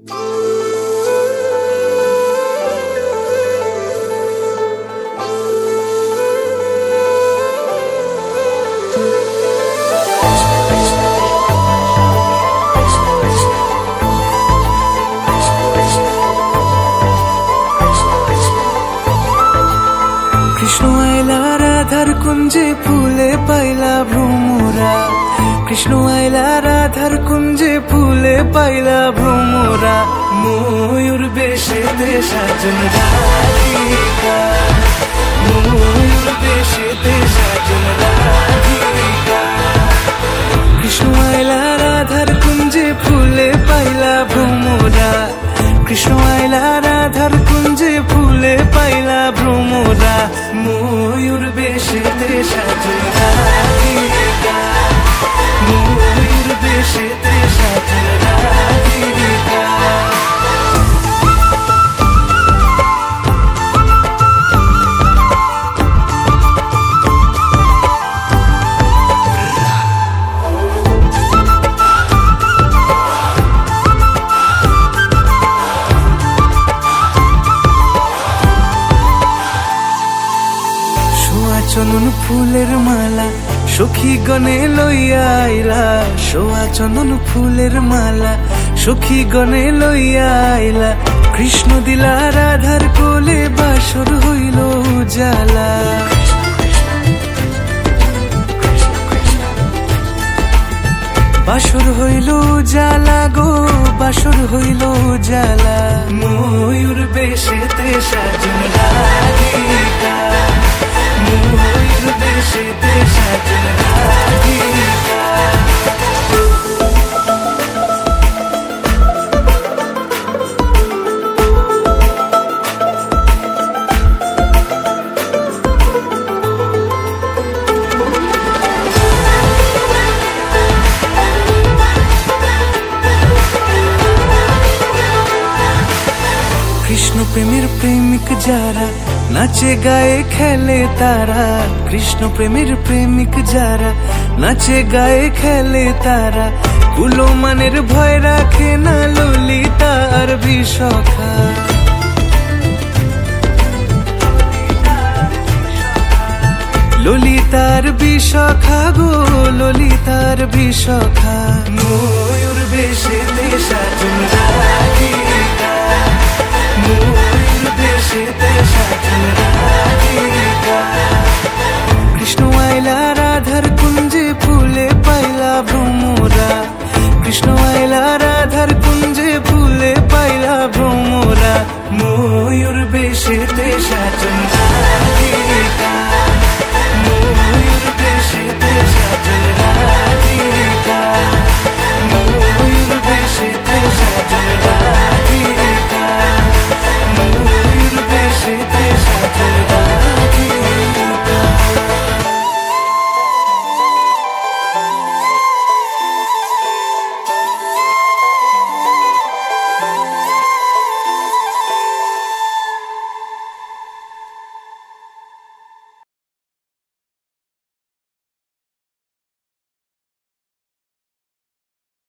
কৃষ্ণ আইলা রাধার কুঞ্জে ফুলে পাইলা ভ্রমরা, কৃষ্ণ আইলা রাধার কুঞ্জে ফুলে পাইলা ভ্রমরা। ময়ূর বেশেতে সাজন রাধিকা, ময়ূর বেশেতে সাজন রাধিকা। কৃষ্ণ আইলা রাধার কুঞ্জে ফুলে পাইলা ভ্রমরা, কৃষ্ণ আইলা রাধার কুঞ্জে ফুলে পাইলা ভ্রমরা। ময়ূর বেশেতে সাজন রাধিকা, ময়ূর বেশেতে সাজন রাধিকা। চন্দন ফুলের মালা সখী গনে লইয়া আইলা, সোয়া চন্দন ফুলের মালা সখী গনে লইয়া আইলা। কৃষ্ণ দিলা রাধার কোলে বাসর হইল উজালা, বাসর হইল উজালা গো, বাসর হইল উজালা। ময়ূর বেশেতে সাজন রাধিকা, ময়ূর বেশেতে সাজন রাধিকা। কৃষ্ণ প্রেমের প্রেমিক যারা নাচে গায়ে খেলে তারা, কৃষ্ণ প্রেমের প্রেমিক যারা নাচে গায়ে খেলে তারা। কুলমানের ভয় রাখে না ললিতা আর বিশাখা, ললিতার বিশাখা গো, ললিতার বিশাখা। ময়ূর বেশেতে সাজন রাধিকা, ময়ূর বেশেতে সাজন রাধিকা। কৃষ্ণ আইলা রাধার কুঞ্জে ফুলে পাইলা ভ্রমরা, কৃষ্ণ আইলা রাধার কুঞ্জে ফুলে পাইলা ভ্রমরা। ময়ূর বেশেতে সাজন